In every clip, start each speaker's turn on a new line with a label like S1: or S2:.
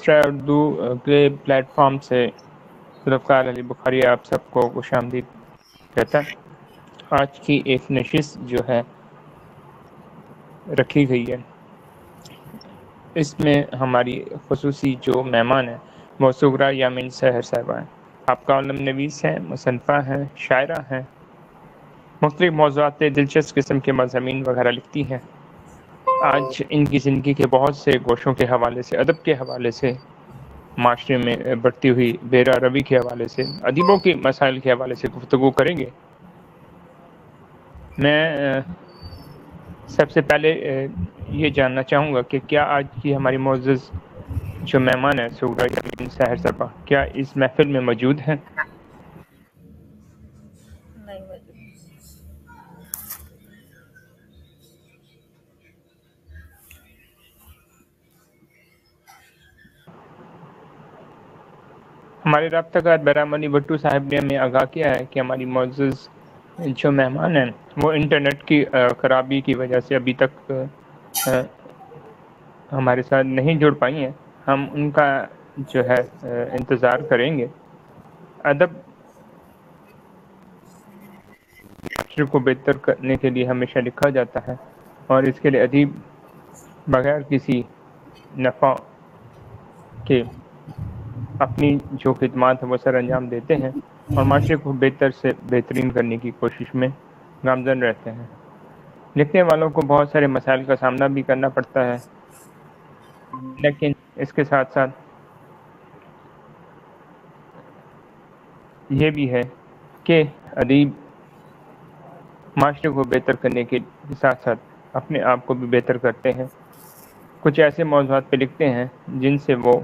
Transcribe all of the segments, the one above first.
S1: اسٹرا اردو کے plate form سے ذوالفقار علی بخاری آپ سب کو خوش آمدید کہتا ہے۔ آج کی ایک نشست جو ہے رکھی گئی ہے، اس میں ہماری خصوصی جو مہمان ہیں وہ سغرا یامین سحر صاحبہ ہیں۔ آپ کالم نویس ہیں، مصنفہ ہیں، شاعرہ ہیں، مختلف موضوعات پہ دلچسپ قسم کے مضامین وغیرہ لکھتی ہیں۔ آج ان کی زندگی کے بہت سے گوشوں کے حوالے سے، ادب کے حوالے سے، معاشرے میں بڑھتی ہوئی بیرا روی کے حوالے سے، ادیبوں کے مسائل کے حوالے سے گفتگو کریں گے۔ میں سب سے پہلے یہ جاننا چاہوں گا کہ کیا آج کی ہماری معزز جو مہمان ہے سغرا یامین سحر صاحبہ کیا اس محفل میں موجود ہیں؟
S2: نہیں موجود۔
S1: ہمارے رابطہ کار برہم علی بھٹو صاحب نے ہمیں آگاہ کیا ہے کہ ہماری معزز جو مہمان ہیں وہ انٹرنیٹ کی خرابی کی وجہ سے ابھی تک ہمارے ساتھ نہیں جڑ پائی ہیں۔ ہم ان کا جو ہے انتظار کریں گے۔ ادب معاشرے کو بہتر کرنے کے لیے ہمیشہ لکھا جاتا ہے، اور اس کے لیے ادیب بغیر کسی نفع کے اپنی جو خدمات ہیں وہ سر انجام دیتے ہیں اور معاشرے کو بہتر سے بہترین کرنے کی کوشش میں گامزن رہتے ہیں۔ لکھنے والوں کو بہت سارے مسائل کا سامنا بھی کرنا پڑتا ہے، لیکن اس کے ساتھ ساتھ یہ بھی ہے کہ ادیب معاشرے کو بہتر کرنے کے ساتھ ساتھ اپنے آپ کو بھی بہتر کرتے ہیں۔ کچھ ایسے موضوعات پہ لکھتے ہیں جن سے وہ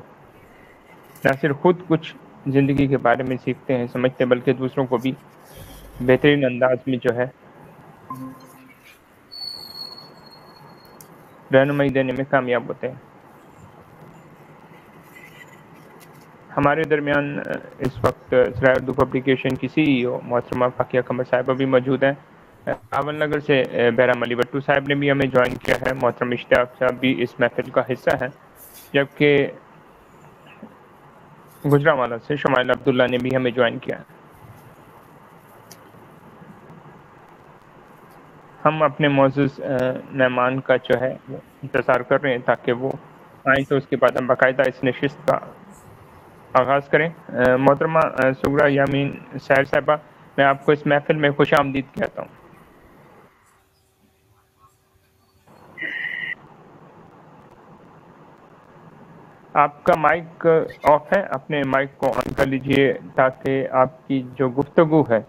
S1: نہ صرف خود کچھ زندگی کے بارے میں سیکھتے ہیں سمجھتے ہیں، بلکہ دوسروں کو بھی بہترین انداز میں جو ہے رہنمائی دینے میں کامیاب ہوتے ہیں۔ ہمارے درمیان اس وقت سرائے اردو پبلیکیشن کی سی ای او محترمہ فاقیہ قمر صاحبہ بھی موجود ہیں۔ راول نگر سے برہم علی بھٹو صاحب نے بھی ہمیں جوائن کیا ہے، محترم اشتیاق صاحب بھی اس محفل کا حصہ ہیں، جبکہ گجرانوالہ سے شمائل عبداللہ نے بھی ہمیں جوائن کیا ہے۔ ہم اپنے معزز مہمان کا جو ہے وہ انتظار کر رہے ہیں تاکہ وہ آئیں تو اس کے بعد ہم باقاعدہ اس نشست کا آغاز کریں۔ محترمہ سغرا یامین سحر صاحبہ، میں آپ کو اس محفل میں خوش آمدید کہتا ہوں۔ آپ کا مائک آف ہے، اپنے مائک کو آن کر لیجئے تاکہ آپ کی جو گفتگو ہے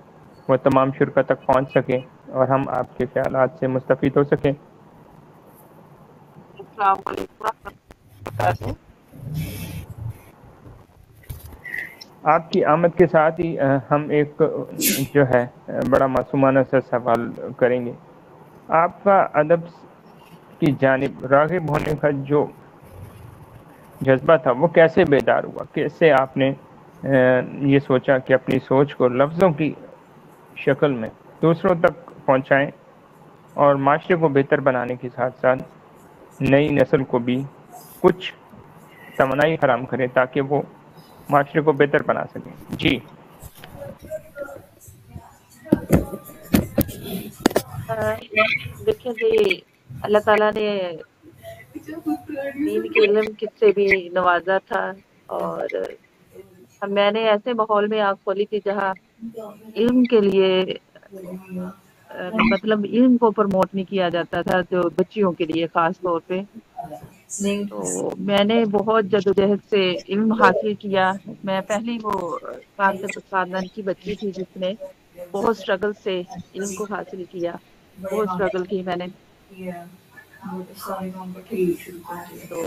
S1: وہ تمام شرکا تک پہنچ سکے اور ہم آپ کے خیالات سے مستفید ہو سکیں۔
S2: السلام علیکم ورحمۃ اللہ وبرکاتہ۔
S1: آپ کی آمد کے ساتھ ہی ہم ایک جو ہے بڑا معصومانہ سا سوال کریں گے۔ آپ کا ادب کی جانب راغب ہونے کا جو جذبہ تھا وہ کیسے بیدار ہوا؟ کیسے آپ نے یہ سوچا کہ اپنی سوچ کو لفظوں کی شکل میں دوسروں تک پہنچائیں اور معاشرے کو بہتر بنانے کے ساتھ ساتھ نئی نسل کو بھی کچھ توانائی فراہم کریں تاکہ وہ معاشرے کو بہتر بنا سکیں؟ جی
S2: دیکھیں جی، اللہ تعالیٰ نے دین کے علم سے بھی نوازا تھا، اور میں نے ایسے ماحول میں آنکھ کھولی تھی جہاں علم کے لیے مطلب علم کو پروموٹ نہیں کیا جاتا تھا، جو بچیوں کے لیے خاص طور پہ۔ تو میں نے بہت جدوجہد سے علم حاصل کیا۔ میں پہلی وہ خاندان کی بچی تھی جس نے بہت اسٹرگل سے علم کو حاصل کیا، بہت اسٹرگل کی میں نے۔ تو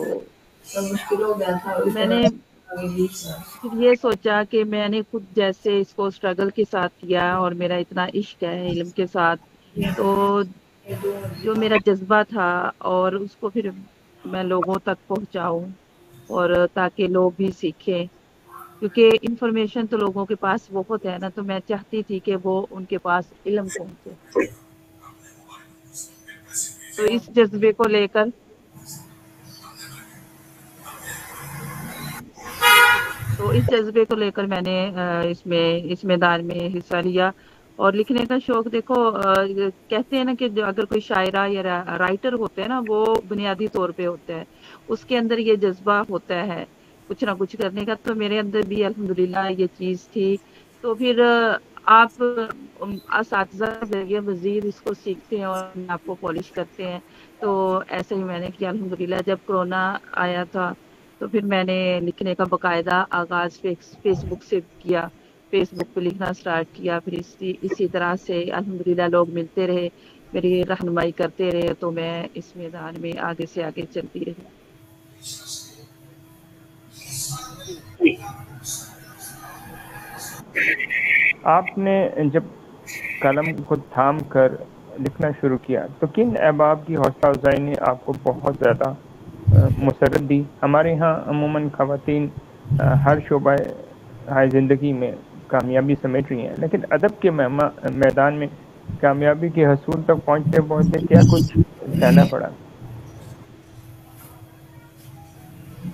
S2: میں نے پھر یہ سوچا کہ میں نے خود جیسے اس کو اسٹرگل کے ساتھ کیا اور میرا اتنا عشق ہے علم کے ساتھ، تو جو میرا جذبہ تھا اور اس کو پھر میں لوگوں تک پہنچاؤں اور تاکہ لوگ بھی سیکھیں، کیونکہ انفارمیشن تو لوگوں کے پاس بہت ہے نا، تو میں چاہتی تھی کہ وہ ان کے پاس علم پہنچے۔ تو اس جذبے کو لے کر تو اس جذبے کو لے کر میں نے اس میدان میں حصہ لیا۔ اور لکھنے کا شوق دیکھو، کہتے ہیں نا کہ جو اگر کوئی شاعرہ یا رائٹر ہوتا ہے نا، وہ بنیادی طور پہ ہوتا ہے، اس کے اندر یہ جذبہ ہوتا ہے کچھ نہ کچھ کرنے کا۔ تو میرے اندر بھی الحمدللہ یہ چیز تھی۔ تو پھر آپ اساتذہ ذریعہ مزید اس کو سیکھتے ہیں اور آپ کو پالش کرتے ہیں۔ تو ایسے ہی میں نے کیا الحمدللہ۔ جب کرونا آیا تھا تو پھر میں نے لکھنے کا باقاعدہ آغاز فیس بک سے کیا، فیس بک پہ لکھنا سٹارٹ کیا۔ پھر اسی طرح سے الحمدللہ لوگ ملتے رہے، میری رہنمائی کرتے رہے، تو میں اس میدان میں آگے سے آگے چلتی رہی۔
S1: آپ نے جب قلم کو تھام کر لکھنا شروع کیا تو کن احباب کی حوصلہ افزائی نے آپ کو بہت زیادہ مسرت دی؟ ہمارے ہاں عموماً خواتین ہر شعبہ زندگی میں کامیابی سمیٹ رہی ہیں، لیکن ادب کے میدان میں کامیابی کے حصول تک پہنچتے پہنچتے کیا کچھ سہنا پڑا؟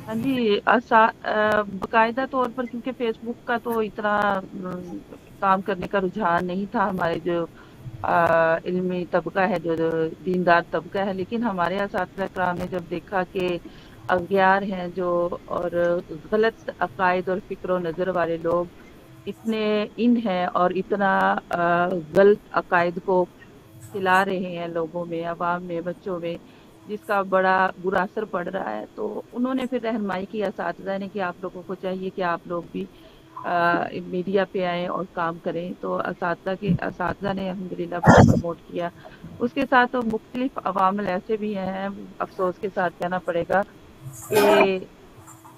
S2: ہاں جی، باقاعدہ طور پر، کیونکہ فیس بک کا تو اتنا کام کرنے کا رجحان نہیں تھا ہمارے جو علمی طبقہ ہے، جو دیندار طبقہ ہے، لیکن ہمارے اساتذہ کرام نے جب دیکھا کہ اغیار ہیں جو، اور غلط عقائد اور فکر و نظر والے لوگ اتنے ان ہیں اور اتنا غلط عقائد کو پھیلا رہے ہیں لوگوں میں، عوام میں، بچوں میں، جس کا بڑا برا اثر پڑ رہا ہے، تو انہوں نے پھر رہنمائی کی اساتذہ نے کہ آپ لوگوں کو چاہیے کہ آپ لوگ بھی میڈیا پہ آئیں اور کام کریں۔ تو اساتذہ نے الحمدللہ بڑا پروموٹ کیا۔ اس کے ساتھ مختلف عوامل ایسے بھی ہیں، افسوس کے ساتھ کہنا پڑے گا کہ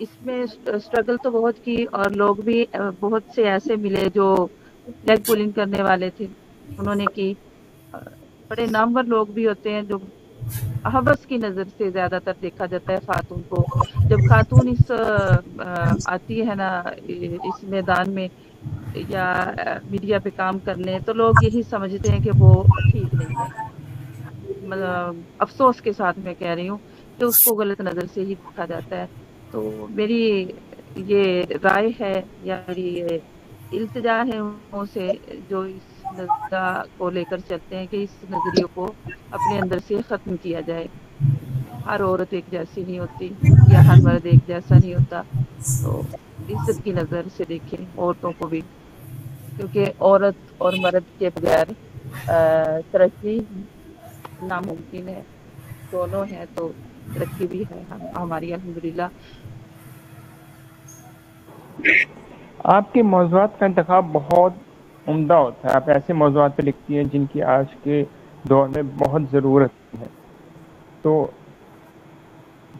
S2: اس میں اسٹرگل تو بہت کی، اور لوگ بھی بہت سے ایسے ملے جو لیگ پولنگ کرنے والے تھے، انہوں نے کی۔ بڑے نامور لوگ بھی ہوتے ہیں جو حوث کی نظر سے زیادہ تر دیکھا جاتا ہے خاتون کو۔ جب خاتون آتی ہے نا اس میدان میں یا میڈیا پہ کام کرنے، تو لوگ یہی سمجھتے ہیں کہ وہ ٹھیک نہیں ہے۔ مطلب افسوس کے ساتھ میں کہہ رہی ہوں کہ اس کو غلط نظر سے ہی دیکھا جاتا ہے۔ تو میری یہ رائے ہے یا میری یہ التجا ہے ان سے جو اس نظریہ کو لے کر چلتے ہیں کہ اس نظریے کو اپنے اندر سے ختم کیا جائے۔ ہر عورت ایک جیسی نہیں ہوتی، یا ہر مرد ایک جیسا نہیں ہوتا، تو عزت کی نظر سے دیکھیں عورتوں کو بھی، کیونکہ عورت اور مرد کے بغیر ترقی ناممکن ہے۔ دونوں ہیں تو ترقی بھی ہے ہماری الحمدللہ۔
S1: آپ کے موضوعات کا انتخاب بہت عمدہ ہوتا ہے، آپ ایسے موضوعات پہ لکھتی ہیں جن کی آج کے دور میں بہت ضرورت ہے۔ تو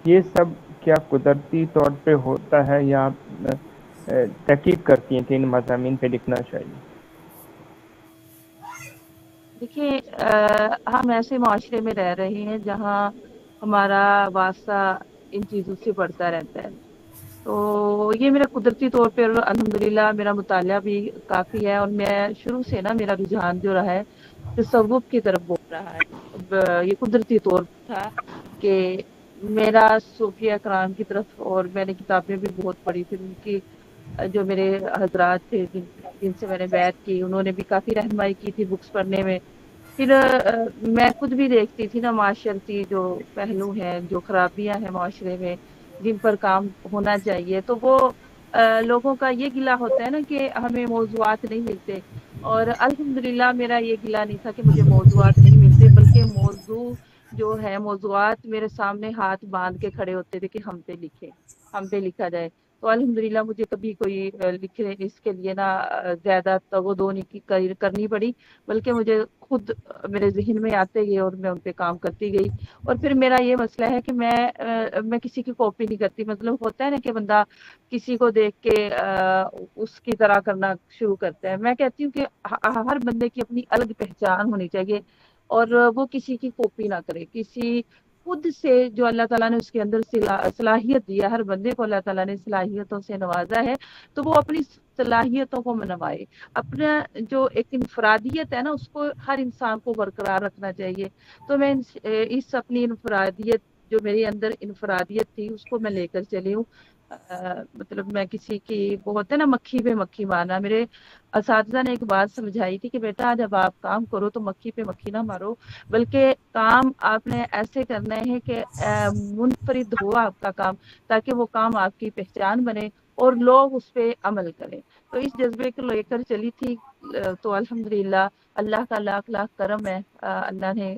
S1: یہ سب کیا قدرتی طور پہ ہوتا ہے یا آپ تحقیق کرتی ہیں کہ ان مضامین پہ لکھنا چاہیے؟
S2: دیکھیے، ہم ایسے معاشرے میں رہ رہے ہیں جہاں ہمارا واسطہ ان چیزوں سے بڑھتا رہتا ہے، تو یہ میرا قدرتی طور پہ الحمدللہ میرا مطالعہ بھی کافی ہے، اور میں شروع سے نا میرا رجحان جو رہا ہے تصوف کی طرف بڑھ رہا ہے۔ یہ قدرتی طور تھا کہ میرا صوفیہ کرام کی طرف، اور میں نے کتابیں بھی بہت پڑھی تھی ان کی، جو میرے حضرات تھے جن سے میں نے بیعت کی، انہوں نے بھی کافی رہنمائی کی تھی بکس پڑھنے میں۔ پھر میں خود بھی دیکھتی تھی نا معاشرتی جو پہلو ہیں، جو خرابیاں ہیں معاشرے میں جن پر کام ہونا چاہیے، تو وہ لوگوں کا یہ گلہ ہوتا ہے نا کہ ہمیں موضوعات نہیں ملتے، اور الحمدللہ میرا یہ گلہ نہیں تھا کہ مجھے موضوعات نہیں ملتے، بلکہ موضوع جو ہے، موضوعات میرے سامنے ہاتھ باندھ کے کھڑے ہوتے تھے کہ ہم پہ لکھے، ہم پہ لکھا جائے۔ تو الحمدللہ مجھے کبھی کوئی لکھنے اس کے لیے نا زیادہ توغو نہیں کرنی پڑی، بلکہ مجھے خود میرے ذہن میں آتے گئے اور میں ان پہ کام کرتی گئی۔ اور پھر میرا یہ مسئلہ ہے کہ میں کسی کی کاپی نہیں کرتی، مطلب ہوتا ہے نا کہ بندہ کسی کو دیکھ کے اس کی طرح کرنا شروع کرتا ہے۔ میں کہتی ہوں کہ ہر بندے کی اپنی الگ پہچان ہونی چاہیے، اور وہ کسی کی کاپی نہ کرے، کسی خود سے جو اللہ تعالیٰ نے اس کے اندر صلاحیت دی ہے، ہر بندے کو اللہ تعالیٰ نے صلاحیتوں سے نوازا ہے، تو وہ اپنی صلاحیتوں کو منوائے۔ اپنا جو ایک انفرادیت ہے نا، اس کو ہر انسان کو برقرار رکھنا چاہیے۔ تو میں اس اپنی انفرادیت، جو میرے اندر انفرادیت تھی، اس کو میں لے کر چلی ہوں۔ مطلب میں کسی کی بہت ہے نا مکھی پہ مکھی مارنا. میرے اساتذہ نے ایک بات سمجھائی تھی کہ بیٹا جب آپ کام کرو تو مکھی پہ مکھی نہ مارو، بلکہ کام آپ نے ایسے کرنا ہے کہ منفرد ہو آپ کا کام، تاکہ وہ کام آپ کی پہچان بنے اور لوگ اس پہ عمل کریں. تو اس جذبے کو لے کر چلی تھی. تو الحمدللہ اللہ کا لاکھ لاکھ کرم ہے، اللہ نے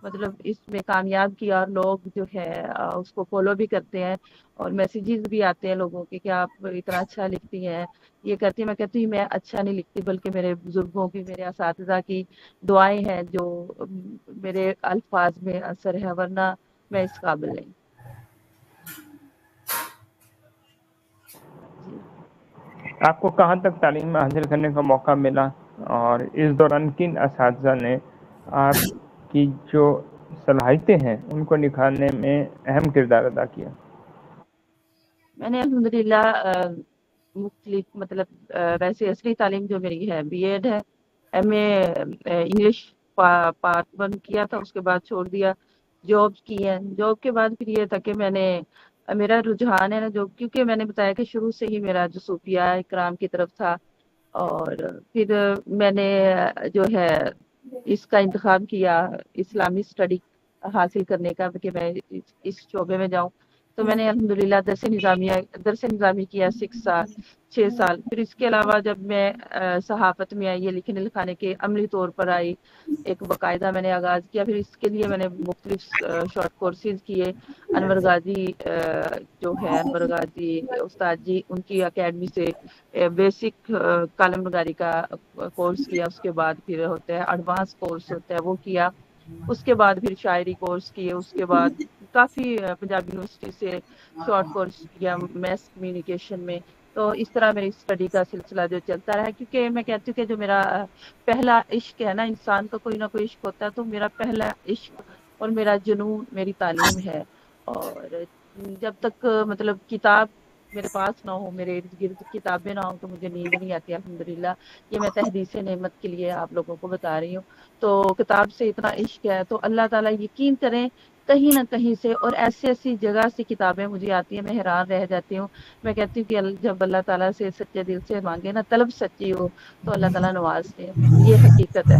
S2: مطلب اس میں کامیاب کیا، اور لوگ جو ہے اس کو فالو بھی کرتے ہیں، اور میسیجز بھی آتے ہیں لوگوں کے کہ آپ اتنا اچھا لکھتی ہیں، یہ کرتی ہیں. میں کہتی ہوں میں اچھا نہیں لکھتی، بلکہ میرے بزرگوں کی، میرے اساتذہ کی دعائیں ہیں جو میرے الفاظ میں اثر ہے، ورنہ میں اس قابل نہیں. جی.
S1: آپ کو کہاں تک تعلیم حاصل کرنے کا موقع ملا، اور اس دوران کن اساتذہ نے آپ کی جو صلاحیتیں ہیں ان کو نکھارنے میں اہم کردار ادا کیا؟
S2: میں نے الحمدللہ مختلف مطلب ویسے اصلی تعلیم جو میری ہے بی ایڈ ہے، ایم اے انگلش پارٹ 1 کیا تھا، اس کے بعد چھوڑ دیا. جاب کی ہے، جاب کے بعد پھر یہ تھا کہ میں نے میرا رجحان ہے نا جو، کیونکہ میں نے بتایا کہ شروع سے ہی میرا جو صوفیہ اکرام کی طرف تھا، اور پھر میں نے جو ہے اس کا انتخاب کیا اسلامی اسٹڈی حاصل کرنے کا کہ میں اس شعبے میں جاؤں. تو میں نے الحمدللہ درس نظامی کیا 6 سال. پھر اس کے علاوہ جب میں صحافت میں آئی، یہ لکھنے لکھانے کے عملی طور پر آئی، ایک باقاعدہ میں نے آغاز کیا. پھر اس کے لیے میں نے مختلف شارٹ کورسز کیے. انور غازی جو ہے انور غازی استاد جی، ان کی اکیڈمی سے بیسک کالم نگاری کا کورس کیا. اس کے بعد پھر ہوتا ہے ایڈوانس کورس ہوتا ہے وہ کیا. اس کے بعد پھر شاعری کورس کیے. اس کے بعد کافی پنجاب یونیورسٹی سے شارٹ کورس کیا میس کمیونیکیشن میں. تو اس طرح میری اسٹڈی کا سلسلہ جو چلتا رہا، کیونکہ میں کہتی ہوں کہ جو میرا پہلا عشق ہے نا، انسان کا کوئی نہ کوئی عشق ہوتا ہے، تو میرا پہلا عشق اور میرا جنون میری تعلیم ہے. اور جب تک مطلب کتاب میرے پاس نہ ہو، میرے ارد گرد کتابیں نہ ہوں، تو مجھے نیند نہیں آتی. الحمدللہ یہ میں تحدیث نعمت کے لیے آپ لوگوں کو بتا رہی ہوں. تو کتاب سے اتنا عشق ہے، تو اللہ تعالیٰ یقین کریں کہیں نہ کہیں سے اور ایسی ایسی جگہ سے کتابیں مجھے آتی ہیں، میں حیران رہ جاتی ہوں. میں کہتی ہوں کہ جب اللہ تعالیٰ سے سچے دل سے مانگے نا، طلب سچی ہو، تو اللہ تعالیٰ نوازتے ہیں. یہ حقیقت ہے.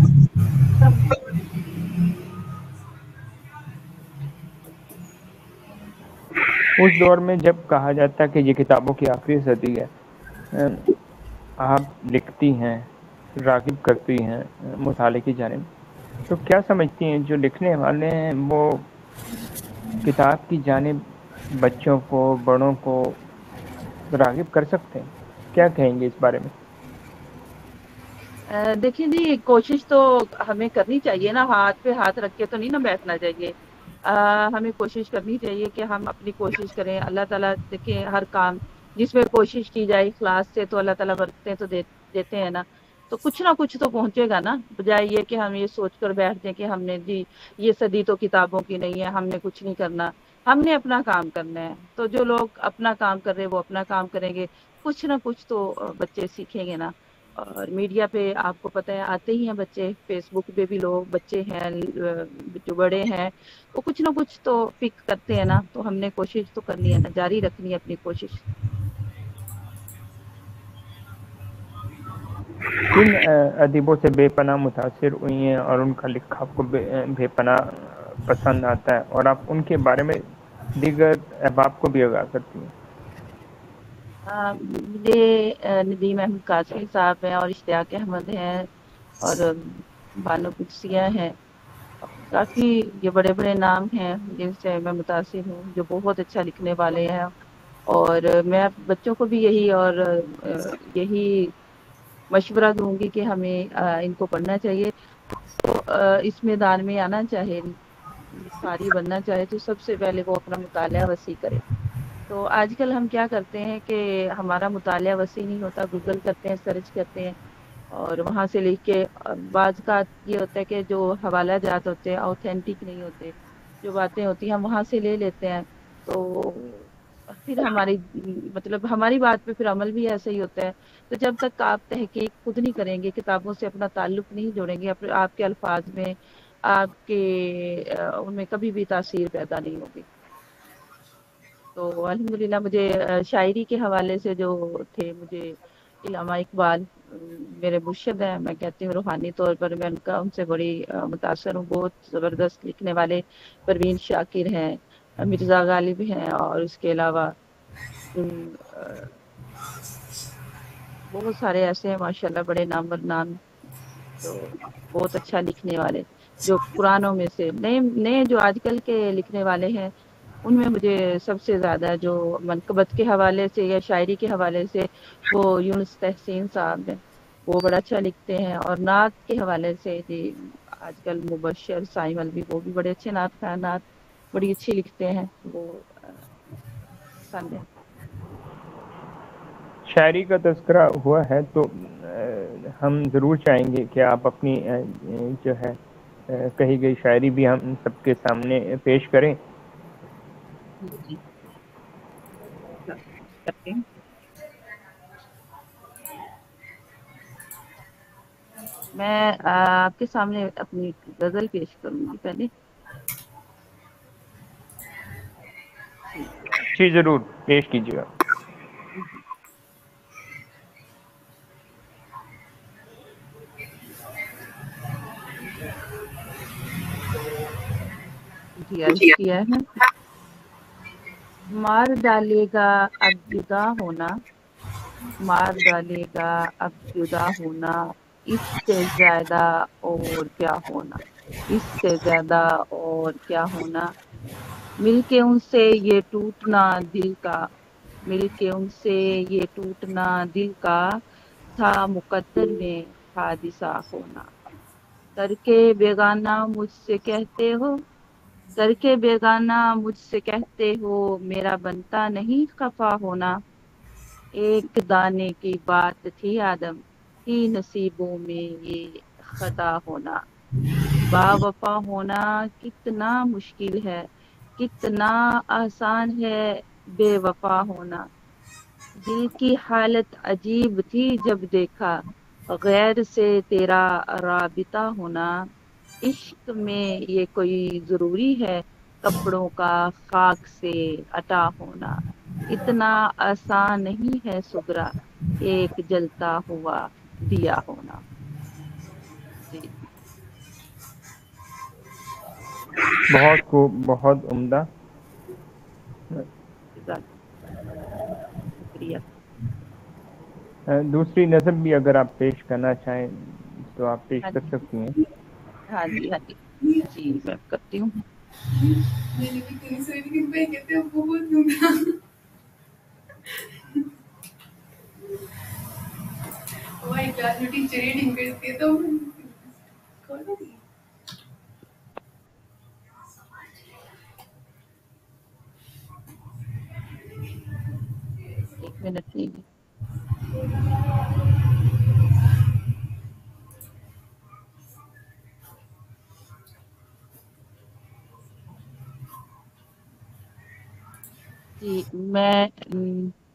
S1: اس دور میں جب کہا جاتا ہے کہ یہ کتابوں کی آخری صدی ہے، آپ لکھتی ہیں، راغب کرتی ہیں مطالعے کی جانب، تو کیا سمجھتی ہیں جو لکھنے والے ہیں وہ کتاب کی جانب بچوں کو، بڑوں کو راغب کر سکتے ہیں؟ کیا کہیں گے اس بارے میں؟
S2: دیکھیں جی، کوشش تو ہمیں کرنی چاہیے نا، ہاتھ پہ ہاتھ رکھ کے تو نہیں نا بیٹھنا چاہیے. ہمیں کوشش کرنی چاہیے کہ ہم اپنی کوشش کریں. اللہ تعالیٰ دیکھیں ہر کام جس میں کوشش کی جائے اخلاص سے، تو اللہ تعالیٰ برکتیں تو دیتے ہیں نا. تو کچھ نہ کچھ تو پہنچے گا نا، بجائے یہ کہ ہم یہ سوچ کر بیٹھ جائیں کہ ہم نے جی یہ صدی تو کتابوں کی نہیں ہے، ہم نے کچھ نہیں کرنا. ہم نے اپنا کام کرنا ہے. تو جو لوگ اپنا کام کر رہے ہیں وہ اپنا کام کریں گے، کچھ نہ کچھ تو بچے سیکھیں گے نا. اور میڈیا پہ آپ کو پتہ ہے آتے ہی ہیں بچے، فیس بک پہ بھی لوگ بچے ہیں جو بڑے ہیں، وہ کچھ نہ کچھ تو پک کرتے ہیں نا. تو ہم نے کوشش تو کرنی ہے نا، جاری رکھنی ہے اپنی کوشش.
S1: کن ادیبوں سے بے پناہ متاثر ہوئی ہیں اور ان کا لکھا آپ کو بے پناہ پسند آتا ہے، اور آپ ان کے بارے میں دیگر احباب کو بھی آگاہ کرتی ہیں؟
S2: مجھے ندیم احمد قاسمی صاحب ہیں، اور اشتیاق احمد ہیں، اور بانو قدسیہ ہیں. کافی یہ بڑے بڑے نام ہیں جن سے میں متاثر ہوں، جو بہت اچھا لکھنے والے ہیں. اور میں بچوں کو بھی یہی مشورہ دوں گی کہ ہمیں ان کو پڑھنا چاہیے. تو اس میدان میں آنا چاہے، قاری بننا چاہے، تو سب سے پہلے وہ اپنا مطالعہ وسیع کرے. تو آج کل ہم کیا کرتے ہیں کہ ہمارا مطالعہ وسیع نہیں ہوتا، گوگل کرتے ہیں، سرچ کرتے ہیں، اور وہاں سے لکھ کے بعض کا یہ ہوتا ہے کہ جو حوالہ جات ہوتے ہیں اوتھینٹک نہیں ہوتے، جو باتیں ہوتی ہیں ہم وہاں سے لے لیتے ہیں. تو پھر مطلب ہماری بات پہ پھر عمل بھی ایسا ہی ہوتا ہے. تو جب تک آپ تحقیق خود نہیں کریں گے، کتابوں سے اپنا تعلق نہیں جوڑیں گے، آپ کے الفاظ میں، آپ کے ان میں کبھی بھی تاثیر پیدا نہیں ہوگی. تو الحمدللہ مجھے شاعری کے حوالے سے جو تھے، مجھے علامہ اقبال میرے مرشد ہیں، میں کہتی ہوں روحانی طور پر میں ان سے بڑی متاثر ہوں۔ بہت زبردست لکھنے والے پروین شاکر ہیں، مرزا غالب ہیں، اور اس کے علاوہ بہت سارے ایسے ہیں ماشاءاللہ بڑے نامور نام، تو بہت اچھا لکھنے والے، جو پرانوں میں سے نئے نئے جو آج کل کے لکھنے والے ہیں، ان میں مجھے سب سے زیادہ جو منقبت کے حوالے سے یا شاعری کے حوالے سے وہ یونس تحسین صاحب ہیں، وہ بڑا اچھا لکھتے ہیں۔ اور نعت کے حوالے سے جی آج کل مبشر سائمل بھی، وہ بھی بڑے اچھے نعت خواہ، نعت بڑی اچھی لکھتے ہیں، وہ پسند ہے۔
S1: شاعری کا تذکرہ ہوا ہے تو ہم ضرور چاہیں گے کہ آپ اپنی جو ہے کہی گئی شاعری بھی ہم سب کے سامنے پیش کریں۔
S2: جی کرتے ہیں۔ میں آپ کے سامنے اپنی غزل پیش کروں گی پہلے۔
S1: جی ضرور پیش کیجیے گا۔
S2: جی عرض کیا ہے، مار ڈالے گا اب جدا ہونا، مار ڈالے گا اب جدا ہونا، اس سے زیادہ اور کیا ہونا، اس سے زیادہ اور کیا ہونا، مل کے ان سے یہ ٹوٹنا دل کا، مل کے ان سے یہ ٹوٹنا دل کا، تھا مقدر میں حادثہ ہونا، کر کے بیگانہ مجھ سے کہتے ہو، کر کے بیگانہ مجھ سے کہتے ہو، میرا بنتا نہیں خفا ہونا، ایک دانے کی بات تھی آدم کی نصیبوں میں یہ خطا ہونا، با وفا ہونا کتنا مشکل ہے، کتنا آسان ہے بے وفا ہونا، دل کی حالت عجیب تھی جب دیکھا غیر سے تیرا رابطہ ہونا، عشق میں یہ کوئی ضروری ہے کپڑوں کا خاک سے عطا ہونا، اتنا آسان نہیں ہے سغرا ایک جلتا ہوا دیا ہونا۔ جی
S1: بہت خوب، بہت عمدہ۔
S2: شکریہ۔
S1: دوسری نظم بھی اگر آپ پیش کرنا چاہیں تو آپ پیش
S2: ہاں
S1: کر
S2: جی
S1: سکتی ہیں۔
S2: ہاں جی ہاں جی جی میں کرتی ہوں۔ ایک منٹ لیجیے۔ جی میں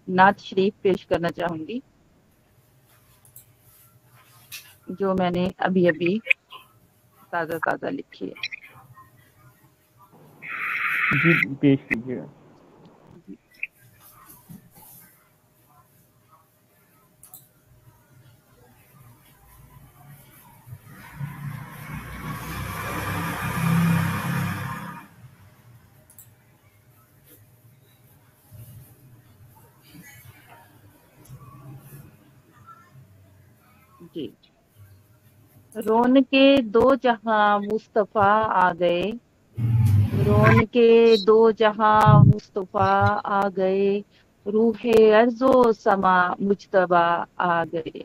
S2: نعت شریف پیش کرنا چاہوں گی، جو میں نے ابھی ابھی تازہ تازہ لکھی ہے۔
S1: جی پیش کیجیے گا۔
S2: جی رون کے دو جہاں مصطفیٰ آ گئے، رون کے دو جہاں مصطفیٰ آ گئے، روح ارض و سما مجتبی آ گئے،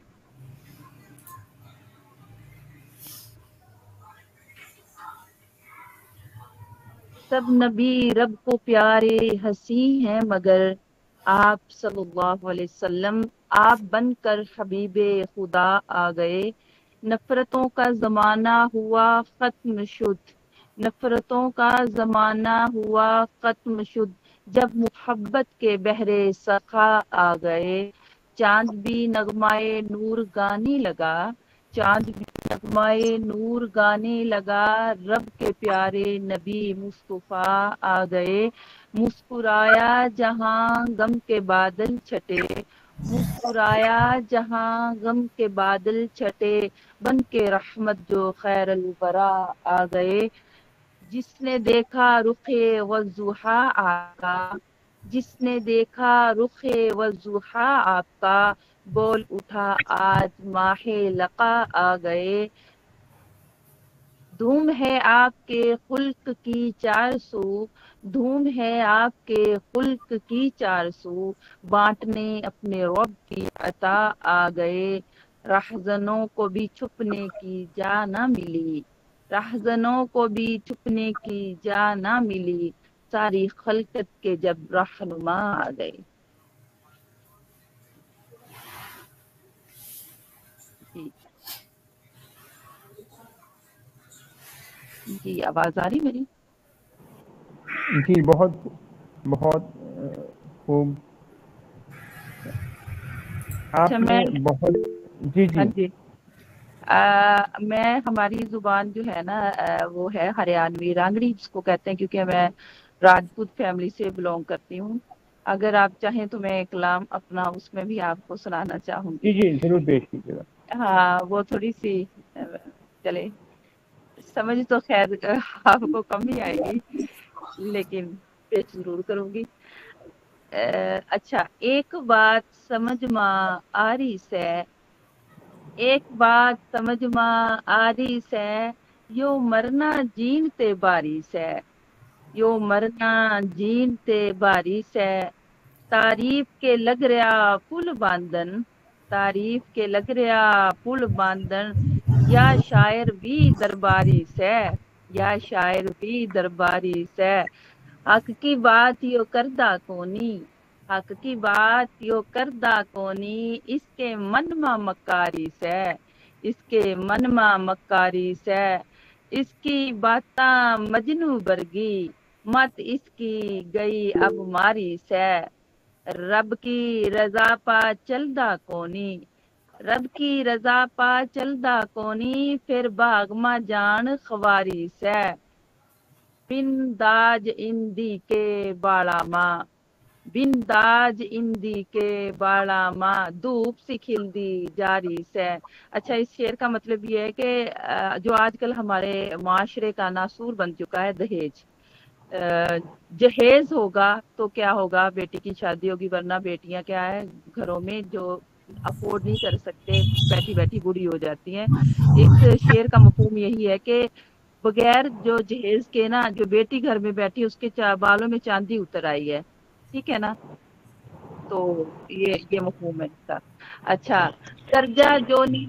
S2: سب نبی رب کو پیارے ہنسی ہیں مگر آپ صلی اللہ علیہ وسلم آپ بن کر حبیب خدا آ گئے، نفرتوں کا زمانہ ہوا ختم شد، نفرتوں کا زمانہ ہوا ختم شد، جب محبت کے بحر سخا آ گئے، چاند بھی نغمائے نور گانے لگا، چاند بھی نغمائے نور گانے لگا، رب کے پیارے نبی مصطفیٰ آ گئے، مسکرایا جہاں غم کے بادل چھٹے، مسکرایا جہاں غم کے بادل چھٹے، بن کے رحمت جو خیر الورا آ گئے، جس نے دیکھا رخ والضحیٰ آپ کا، جس نے دیکھا رخ والضحیٰ آپ کا، بول اٹھا آج ماہ لقا آ گئے، دھوم ہے آپ کے خلق کی چار سو، دھوم ہے آپ کے خلق کی چار سو، بانٹنے اپنے رب کی عطا آ گئے، رہزنوں کو بھی چھپنے کی جا نہ ملی، رہزنوں کو بھی چھپنے کی جا نہ ملی، ساری خلقت کے جب رہنما آ گئے۔ جی جی آواز آ رہی میری؟
S1: جی بہت بہت خوب،
S2: اچھا
S1: آپ
S2: میں
S1: نے بہت، جی
S2: ہاں
S1: جی
S2: جی میں ہماری زبان جو ہے نا وہ ہے ہریانوی رانگڑی جس کو کہتے ہیں، کیونکہ میں راجپوت فیملی سے بلونگ کرتی ہوں۔ اگر آپ چاہیں تو میں کلام اپنا اس میں بھی آپ کو سنانا چاہوں گی۔
S1: جی جی ضرور پیش کیجیے گا۔
S2: ہاں وہ تھوڑی سی چلے سمجھ تو خیر آپ کو کم ہی آئے گی، لیکن پیش ضرور کروں گی۔ اچھا، ایک بات سمجھ ماں آری سے، ایک بات سمجھ ماں آری سے، یو مرنا جین تے باری سے، یو مرنا جین تے باری سے، تعریف کے لگ رہا پل باندن، تعریف کے لگ رہا پل باندن، یا شاعر بھی درباری سے، یا شاعر بھی درباری سے، حق کی بات یو کردہ کونی، حق کی بات یو کردہ کونی، اس کے من ماں مکاری سے، اس کے من ماں مکاری سے، اس کی باتاں مجنو برگی، مت اس کی گئی اب ماری سے، رب کی رضا پا چلدا کونی، رب کی رضا پا چلدا کونی، پھر باغ ماں جان خواری سے، بن داج اندی کے باڑا ماں، بن داج اندی کے باڑا ماں، دھوپ سی کھلدی جاری سے۔ اچھا، اس شعر کا مطلب یہ ہے کہ جو آج کل ہمارے معاشرے کا ناسور بن چکا ہے دہیج، جہیز ہوگا تو کیا ہوگا، بیٹی کی شادی ہوگی، ورنہ بیٹیاں کیا ہے گھروں میں جو افورڈ نہیں کر سکتے بیٹھی بیٹھی بوڑھی ہو جاتی ہیں۔ اس شعر کا مفہوم یہی ہے کہ بغیر جو جہیز کے نا جو بیٹی گھر میں بیٹھی اس کے بالوں میں چاندی اتر آئی ہے، ٹھیک ہے نا، تو یہ مفہوم ہے اس کا۔ اچھا، کرجا جونی،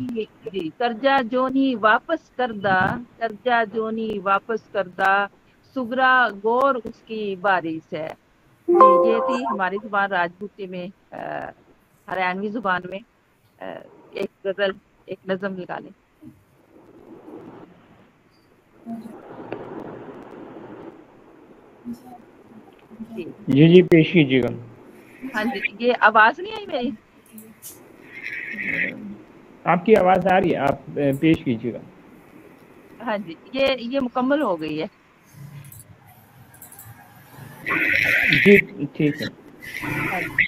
S2: جی کرجا جونی واپس کردہ، کرجا جونی واپس کردہ، سگرا گور اس کی بارش ہے۔ جی یہ تھی ہماری زبان راجپوتی میں ہریانوی زبان میں ایک غزل، ایک نظم نکالیں۔ جی
S1: جی جی پیش کیجیے گا۔
S2: ہاں جی، یہ آواز نہیں آئی میری؟
S1: آپ کی آواز آ رہی ہے، آپ پیش کیجیے گا۔
S2: ہاں جی، یہ مکمل ہو گئی ہے۔
S1: جی ٹھیک ہے۔
S2: ہاں جی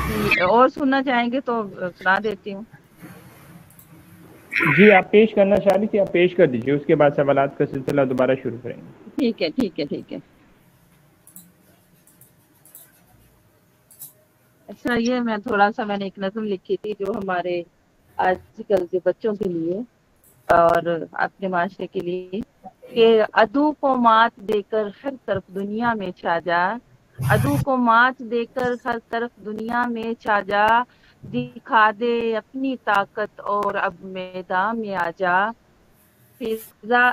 S2: جی، اور سننا چاہیں گے تو سنا دیتی ہوں۔
S1: جی آپ پیش کرنا چاہ رہی تھی، آپ پیش کر دیجیے، اس کے بعد سوالات کا سلسلہ دوبارہ شروع کریں گے۔
S2: ٹھیک ہے ٹھیک ہے ٹھیک ہے۔ اچھا، یہ میں نے ایک نظم لکھی تھی جو ہمارے آج کل کے بچوں کے لیے اور اپنے معاشرے کے لیے، کہ عدو کو مات دے کر ہر طرف دنیا میں چھا جا، عدو کو مات دے کر ہر طرف دنیا میں چھا جا، دکھا دے اپنی طاقت اور اب میدان میں آ جا، فضا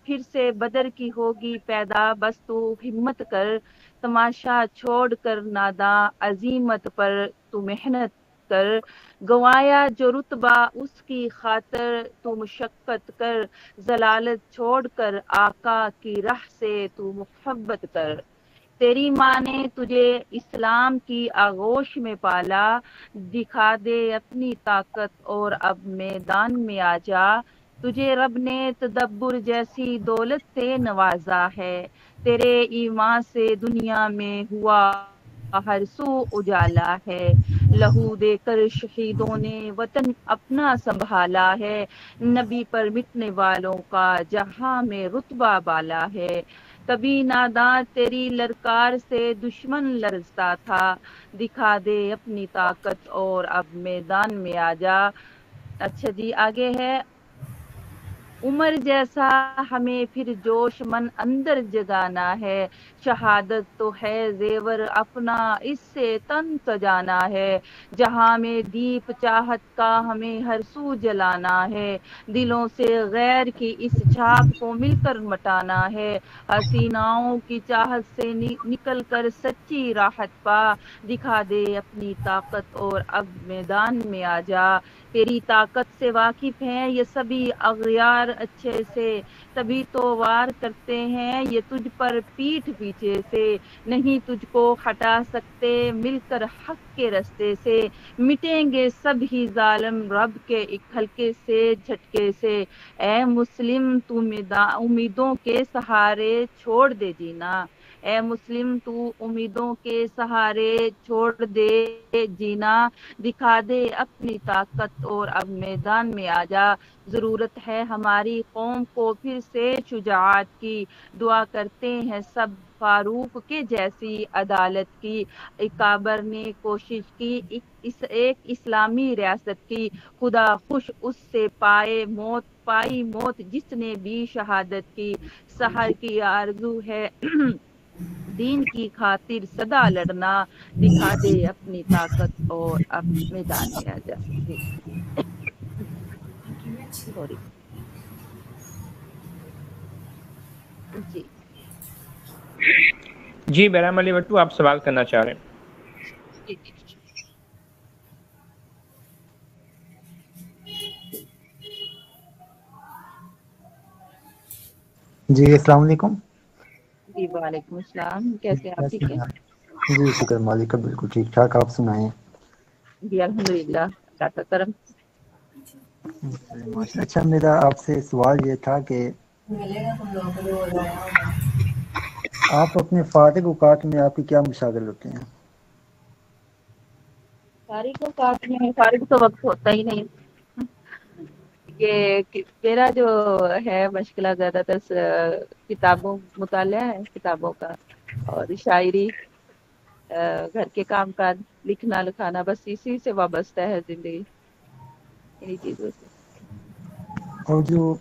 S2: پھر سے بدر کی ہوگی پیدا، بس تو ہمت کر، تماشا چھوڑ کر ناداں عزیمت پر تو محنت کر، گنوایا جو رتبہ اس کی خاطر تو مشقت کر، ضلالت چھوڑ کر آقا کی راہ سے تو محبت کر، تیری ماں نے تجھے اسلام کی آغوش میں پالا، دکھا دے اپنی طاقت اور اب میدان میں آ جا، تجھے رب نے تدبر جیسی دولت سے نوازا ہے، تیرے ایمان سے دنیا میں ہوا ہر سو اجالا ہے، لہو دے کر شہیدوں نے وطن اپنا سنبھالا ہے، نبی پر مٹنے والوں کا جہاں میں رتبہ بالا ہے، کبھی ناداں تیری للکار سے دشمن لرزتا تھا، دکھا دے اپنی طاقت اور اب میدان میں آ جا۔ اچھا جی، آگے ہے، عمر جیسا ہمیں پھر جوش من اندر جگانا ہے، شہادت تو ہے زیور اپنا اس سے تن سجانا ہے، جہاں میں دیپ چاہت کا ہمیں ہر سو جلانا ہے، دلوں سے غیر کی اس چھاپ کو مل کر مٹانا ہے، حسیناؤں کی چاہت سے نکل کر سچی راحت پا، دکھا دے اپنی طاقت اور اب میدان میں آ جا، تیری طاقت سے واقف ہیں یہ سبھی اغیار اچھے سے، تبھی تو وار کرتے ہیں یہ تجھ پر پیٹھ پیچھے سے، نہیں تجھ کو ہٹا سکتے مل کر حق کے رستے سے، مٹیں گے سب ہی ظالم رب کے ایک ہلکے سے جھٹکے سے، اے مسلم تو امیدوں کے سہارے چھوڑ دے جینا، اے مسلم تو امیدوں کے سہارے چھوڑ دے جینا، دکھا دے اپنی طاقت اور اب میدان میں آ جا، ضرورت ہے ہماری قوم کو پھر سے شجاعت کی، دعا کرتے ہیں سب فاروق کے جیسی عدالت کی، اکابر نے کوشش کی ایک اسلامی ریاست کی، خدا خوش اس سے پائی موت جس نے بھی شہادت کی، سحر کی آرزو ہے دین کی خاطر سدا لڑنا، دکھا دے اپنی طاقت اور اب میدان میں آ جا۔ جی سوری جی
S1: جی بہرام علی بٹو، آپ سوال کرنا چاہ رہے ہیں؟
S2: جی جی
S3: جی السلام علیکم۔
S2: جی وعلیکم السلام، کیسے آپ؟ ٹھیک ہے
S3: جی شکر مالک کا، بالکل ٹھیک ٹھاک، آپ سنائیں؟
S2: جی الحمدللہ، اللہ کا کرم۔
S3: اچھا، میرا آپ سے سوال یہ تھا کہ آپ اپنے فارغ اوقات میں آپ کے کیا مشاغل ہوتے ہیں؟
S2: فارغ اوقات میں فارغ تو وقت ہوتا ہی نہیں، یہ میرا جو ہے مشغلہ زیادہ تر کتابوں مطالعہ ہے، کتابوں کا، اور شاعری، گھر کے کام کاج، لکھنا لکھانا، بس اسی سے وابستہ ہے زندگی، انہی چیزوں سے۔
S3: اور جو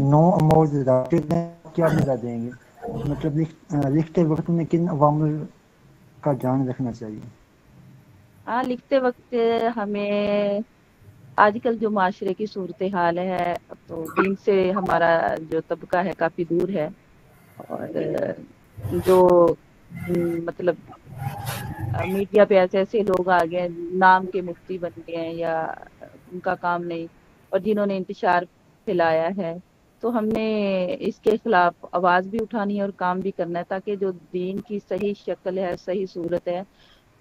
S3: نو امور راشد ہیں، کیا ملا دیں گے؟ مطلب لکھتے وقت میں کن عوامل کا دھیان رکھنا چاہیے؟
S2: ہاں، لکھتے وقت ہمیں آج کل جو معاشرے کی صورتحال ہے، تو دین سے ہمارا جو طبقہ ہے کافی دور ہے، اور جو مطلب میڈیا پہ ایسے ایسے لوگ آ گئے ہیں، نام کے مفتی بن گئے ہیں، یا ان کا کام نہیں، اور جنہوں نے انتشار پھیلایا ہے، تو ہم نے اس کے خلاف آواز بھی اٹھانی ہے اور کام بھی کرنا ہے، تاکہ جو دین کی صحیح شکل ہے، صحیح صورت ہے،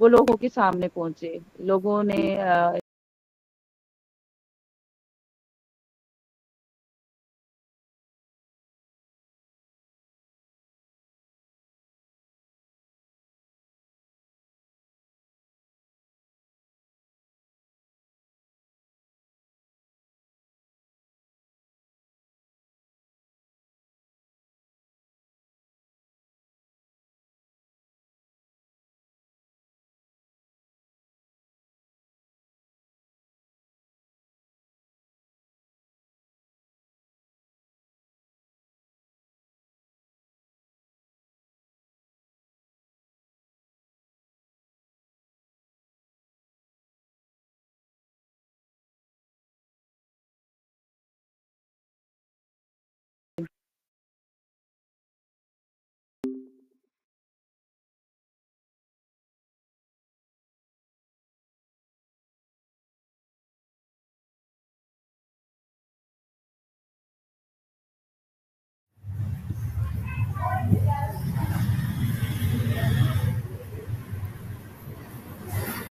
S2: وہ لوگوں کے سامنے پہنچے۔ لوگوں نے